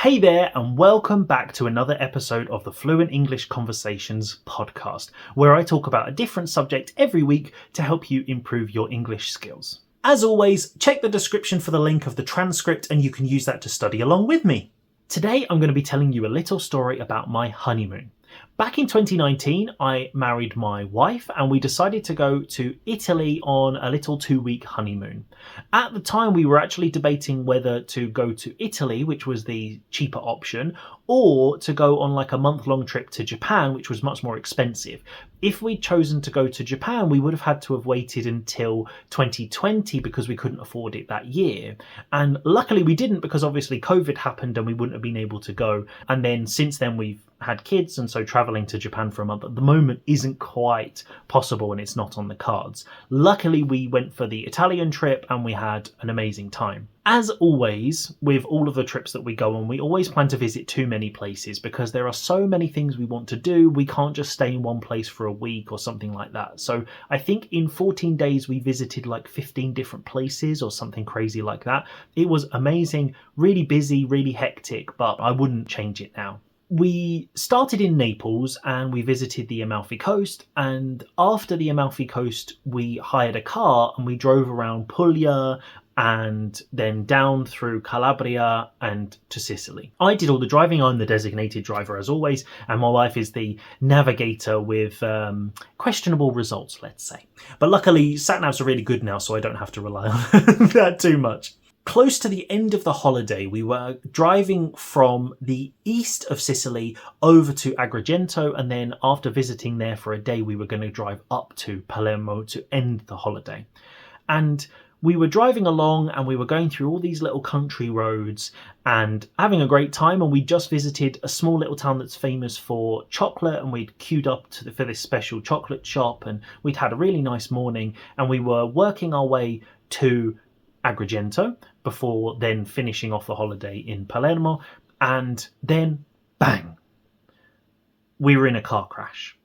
Hey there, and welcome back to another episode of the Fluent English Conversations Podcast, where I talk about a different subject every week to help you improve your English skills. As always, check the description for the link of the transcript and you can use that to study along with me. Today I'm going to be telling you a little story about my honeymoon. Back in 2019, I married my wife and we decided to go to Italy on a little 2-week honeymoon. At the time, we were actually debating whether to go to Italy, which was the cheaper option, or to go on like a month-long trip to Japan, which was much more expensive. If we'd chosen to go to Japan, we would have had to have waited until 2020 because we couldn't afford it that year. And luckily we didn't, because obviously COVID happened and we wouldn't have been able to go. And then since then we've had kids, and so traveling to Japan for a month at the moment isn't quite possible and it's not on the cards. Luckily we went for the Italian trip and we had an amazing time. As always, with all of the trips that we go on, we always plan to visit too many places because there are so many things we want to do. We can't just stay in one place for a week or something like that. So I think in 14 days we visited like 15 different places or something crazy like that. It was amazing, really busy, really hectic, but I wouldn't change it now. We started in Naples and we visited the Amalfi Coast, and after the Amalfi Coast we hired a car and we drove around Puglia and then down through Calabria and to Sicily. I did all the driving. I'm the designated driver as always, and my wife is the navigator with questionable results, let's say. But luckily sat-navs are really good now, so I don't have to rely on that too much. Close to the end of the holiday, we were driving from the east of Sicily over to Agrigento, and then after visiting there for a day, we were going to drive up to Palermo to end the holiday. And we were driving along and we were going through all these little country roads and having a great time, and we just visited a small little town that's famous for chocolate, and we'd queued up for this special chocolate shop, and we'd had a really nice morning, and we were working our way to Agrigento before then finishing off the holiday in Palermo, and then bang, we were in a car crash.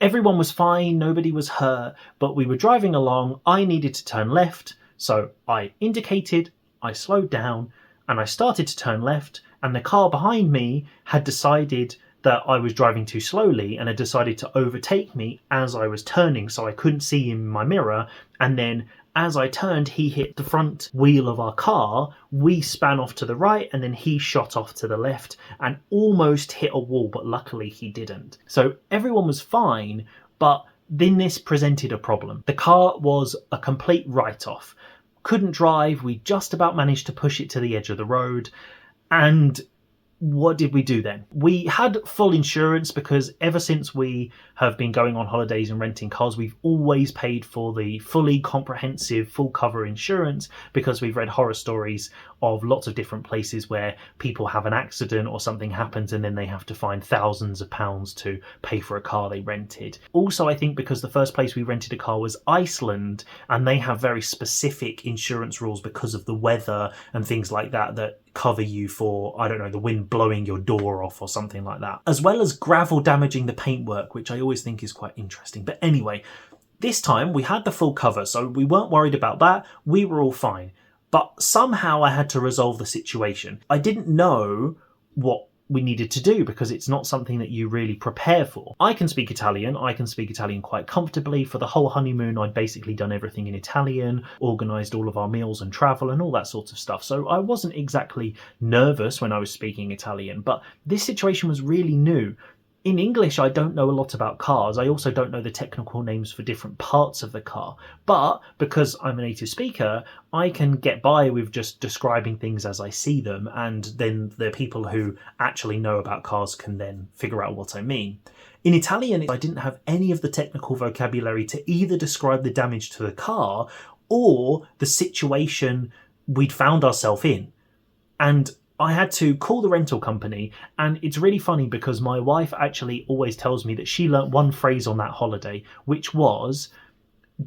Everyone was fine, nobody was hurt, but we were driving along. I needed to turn left, so I indicated, I slowed down, and I started to turn left, and the car behind me had decided that I was driving too slowly and had decided to overtake me as I was turning, so I couldn't see in my mirror. And then as I turned, he hit the front wheel of our car, we span off to the right, and then he shot off to the left and almost hit a wall, but luckily he didn't. So everyone was fine, but then this presented a problem. The car was a complete write-off. Couldn't drive, we just about managed to push it to the edge of the road, and what did we do then? We had full insurance because ever since we have been going on holidays and renting cars, we've always paid for the fully comprehensive, full cover insurance, because we've read horror stories of lots of different places where people have an accident or something happens and then they have to find thousands of pounds to pay for a car they rented. Also, I think because the first place we rented a car was Iceland, and they have very specific insurance rules because of the weather and things like that that cover you for, I don't know, the wind blowing your door off or something like that, as well as gravel damaging the paintwork, which I always think is quite interesting. But anyway, this time we had the full cover, so we weren't worried about that. We were all fine. But somehow I had to resolve the situation. I didn't know what we needed to do because it's not something that you really prepare for. I can speak Italian quite comfortably. For the whole honeymoon, I'd basically done everything in Italian, organised all of our meals and travel and all that sort of stuff. So I wasn't exactly nervous when I was speaking Italian, but this situation was really new. In English, I don't know a lot about cars. I also don't know the technical names for different parts of the car. But because I'm a native speaker, I can get by with just describing things as I see them, and then the people who actually know about cars can then figure out what I mean. In Italian, I didn't have any of the technical vocabulary to either describe the damage to the car or the situation we'd found ourselves in. And I had to call the rental company, and it's really funny because my wife actually always tells me that she learnt one phrase on that holiday, which was,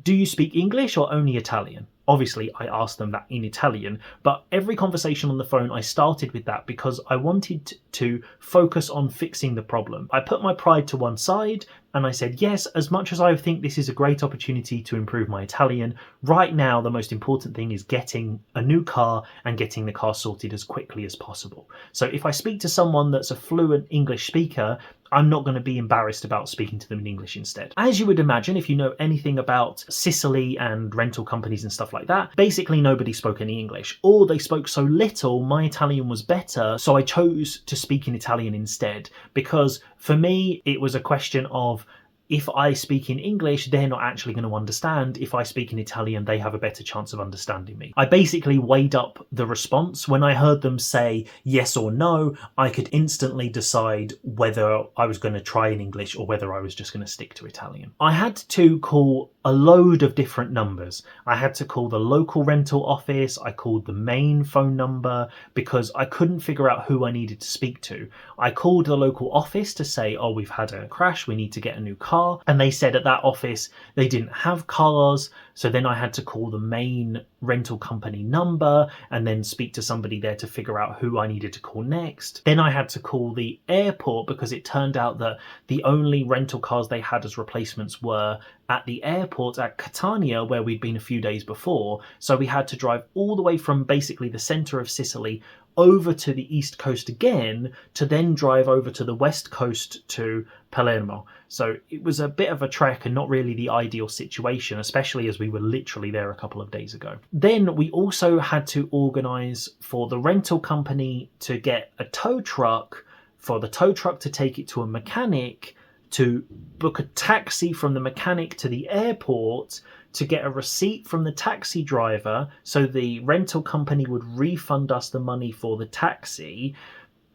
"Do you speak English or only Italian?" Obviously, I asked them that in Italian, but every conversation on the phone, I started with that because I wanted to focus on fixing the problem. I put my pride to one side and I said, yes, as much as I think this is a great opportunity to improve my Italian, right now the most important thing is getting a new car and getting the car sorted as quickly as possible. So if I speak to someone that's a fluent English speaker, I'm not going to be embarrassed about speaking to them in English instead. As you would imagine, if you know anything about Sicily and rental companies and stuff like that, basically nobody spoke any English, or they spoke so little, my Italian was better, so I chose to speak in Italian instead, because for me, it was a question of, if I speak in English, they're not actually going to understand. If I speak in Italian, they have a better chance of understanding me. I basically weighed up the response. When I heard them say yes or no, I could instantly decide whether I was going to try in English or whether I was just going to stick to Italian. I had to call a load of different numbers. I had to call the local rental office. I called the main phone number because I couldn't figure out who I needed to speak to. I called the local office to say, oh, we've had a crash, we need to get a new car. And they said at that office they didn't have cars. So then I had to call the main rental company number and then speak to somebody there to figure out who I needed to call next. Then I had to call the airport because it turned out that the only rental cars they had as replacements were at the airport at Catania, where we'd been a few days before. So we had to drive all the way from basically the center of Sicily over to the east coast again to then drive over to the west coast to Palermo. So it was a bit of a trek and not really the ideal situation, especially as we were literally there a couple of days ago. Then we also had to organise for the rental company to get a tow truck, for the tow truck to take it to a mechanic, to book a taxi from the mechanic to the airport, to get a receipt from the taxi driver so the rental company would refund us the money for the taxi,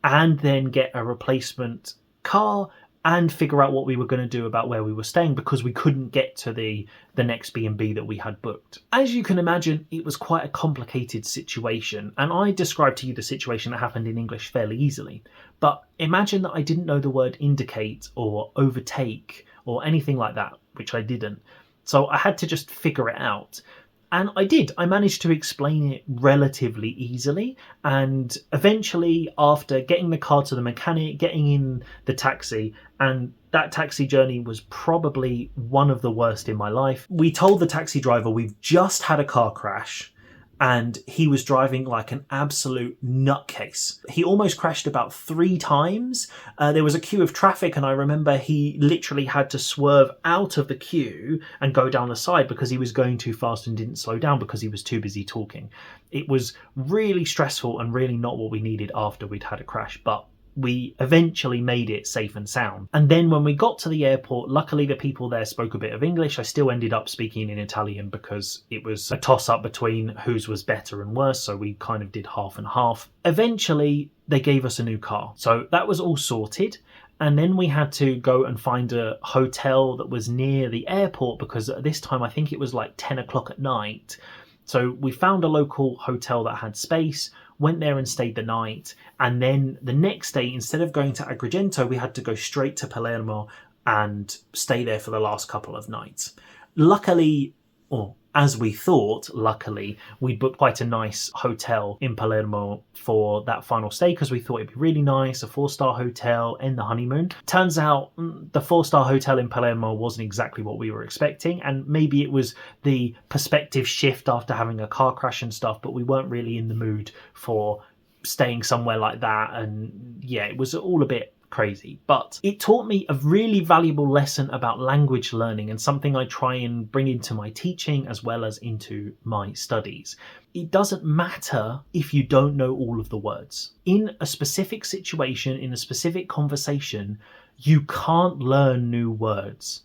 and then get a replacement car and figure out what we were going to do about where we were staying because we couldn't get to the next B&B that we had booked. As you can imagine, it was quite a complicated situation, and I described to you the situation that happened in English fairly easily. But imagine that I didn't know the word indicate or overtake or anything like that, which I didn't. So I had to just figure it out. And I did. I managed to explain it relatively easily. And eventually, after getting the car to the mechanic, getting in the taxi, and that taxi journey was probably one of the worst in my life. We told the taxi driver we've just had a car crash, and he was driving like an absolute nutcase. He almost crashed about 3 times. There was a queue of traffic, and I remember he literally had to swerve out of the queue and go down the side because he was going too fast and didn't slow down because he was too busy talking. It was really stressful and really not what we needed after we'd had a crash, but we eventually made it safe and sound. And then when we got to the airport, luckily the people there spoke a bit of English. I still ended up speaking in Italian because it was a toss-up between whose was better and worse, so we kind of did half and half. Eventually, they gave us a new car. So that was all sorted. And then we had to go and find a hotel that was near the airport because at this time, I think it was like 10 o'clock at night. So we found a local hotel that had space, went there and stayed the night. And then the next day, instead of going to Agrigento, we had to go straight to Palermo and stay there for the last couple of nights. Luckily, or as we thought, luckily, we booked quite a nice hotel in Palermo for that final stay because we thought it'd be really nice, a 4-star hotel and the honeymoon. Turns out the 4-star hotel in Palermo wasn't exactly what we were expecting, and maybe it was the perspective shift after having a car crash and stuff, but we weren't really in the mood for staying somewhere like that, and yeah, it was all a bit crazy. But it taught me a really valuable lesson about language learning and something I try and bring into my teaching as well as into my studies. It doesn't matter if you don't know all of the words. In a specific situation, in a specific conversation, you can't learn new words.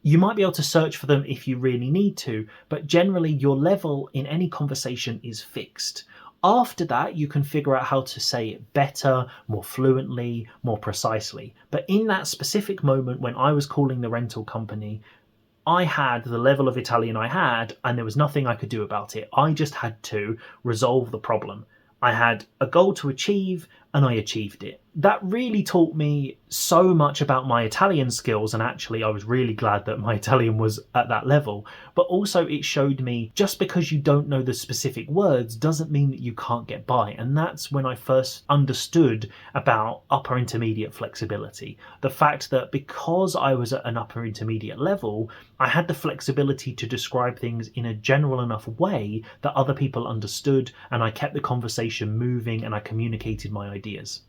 You might be able to search for them if you really need to, but generally your level in any conversation is fixed. After that, you can figure out how to say it better, more fluently, more precisely. But in that specific moment when I was calling the rental company, I had the level of Italian I had, and there was nothing I could do about it. I just had to resolve the problem. I had a goal to achieve, and I achieved it. that really taught me so much about my Italian skills, and actually I was really glad that my Italian was at that level. But also it showed me just because you don't know the specific words doesn't mean that you can't get by. And that's when I first understood about upper intermediate flexibility. The fact that because I was at an upper intermediate level, I had the flexibility to describe things in a general enough way that other people understood, and I kept the conversation moving and I communicated my ideas.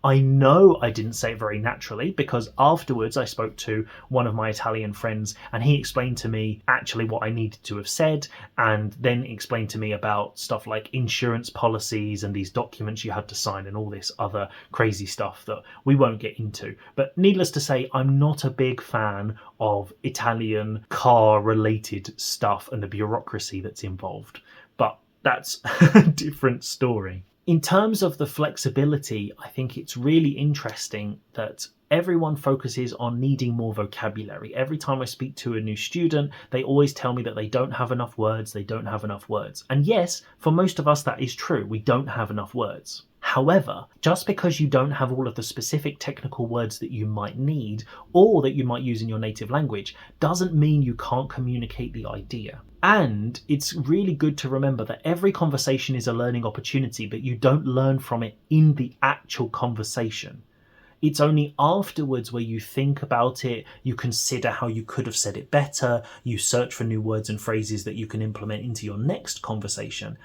I know I didn't say it very naturally, because afterwards I spoke to one of my Italian friends and he explained to me actually what I needed to have said, and then explained to me about stuff like insurance policies and these documents you had to sign and all this other crazy stuff that we won't get into. But needless to say, I'm not a big fan of Italian car related stuff and the bureaucracy that's involved. But that's a different story. In terms of the flexibility, I think it's really interesting that everyone focuses on needing more vocabulary. Every time I speak to a new student, they always tell me that they don't have enough words, And yes, for most of us that is true, we don't have enough words. However, just because you don't have all of the specific technical words that you might need or that you might use in your native language doesn't mean you can't communicate the idea. And it's really good to remember that every conversation is a learning opportunity, but you don't learn from it in the actual conversation. It's only afterwards where you think about it, you consider how you could have said it better, you search for new words and phrases that you can implement into your next conversation.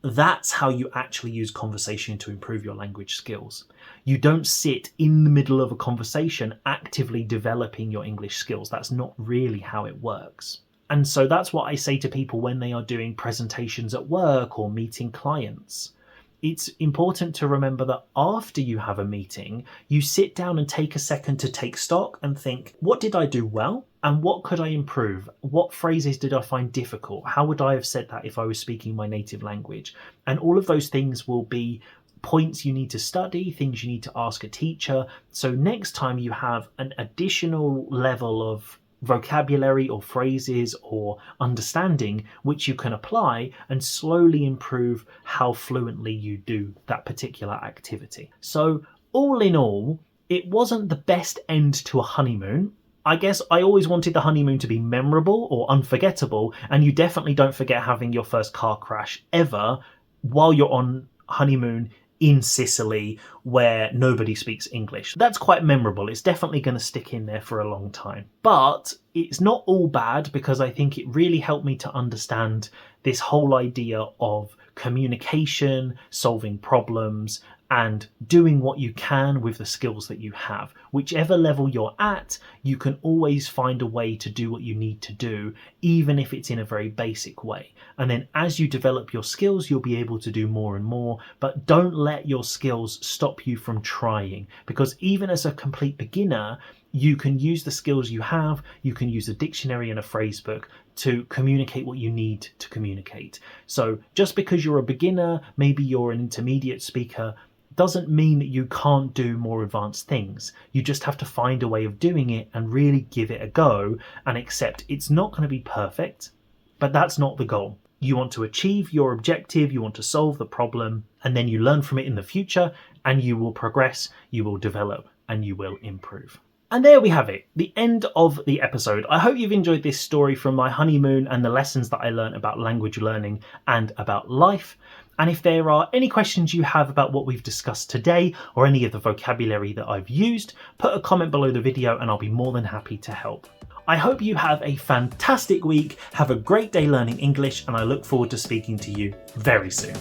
That's how you actually use conversation to improve your language skills. You don't sit in the middle of a conversation actively developing your English skills. That's not really how it works. And so that's what I say to people when they are doing presentations at work or meeting clients. It's important to remember that after you have a meeting, you sit down and take a second to take stock and think, what did I do well? And what could I improve? What phrases did I find difficult? How would I have said that if I was speaking my native language? And all of those things will be points you need to study, things you need to ask a teacher. So next time you have an additional level of vocabulary or phrases or understanding which you can apply and slowly improve how fluently you do that particular activity. So all in all, it wasn't the best end to a honeymoon. I guess I always wanted the honeymoon to be memorable or unforgettable, and you definitely don't forget having your first car crash ever while you're on honeymoon in Sicily where nobody speaks English. That's quite memorable. It's definitely going to stick in there for a long time. But it's not all bad, because I think it really helped me to understand this whole idea of communication, solving problems, and doing what you can with the skills that you have. Whichever level you're at, you can always find a way to do what you need to do, even if it's in a very basic way. And then as you develop your skills, you'll be able to do more and more, but don't let your skills stop you from trying, because even as a complete beginner, you can use the skills you have, you can use a dictionary and a phrase book to communicate what you need to communicate. So just because you're a beginner, maybe you're an intermediate speaker, doesn't mean that you can't do more advanced things. You just have to find a way of doing it and really give it a go and accept it's not going to be perfect, but that's not the goal. You want to achieve your objective, you want to solve the problem, and then you learn from it in the future, and you will progress, you will develop, and you will improve. And there we have it, the end of the episode. I hope you've enjoyed this story from my honeymoon and the lessons that I learned about language learning and about life. And if there are any questions you have about what we've discussed today or any of the vocabulary that I've used, put a comment below the video and I'll be more than happy to help. I hope you have a fantastic week, have a great day learning English, and I look forward to speaking to you very soon.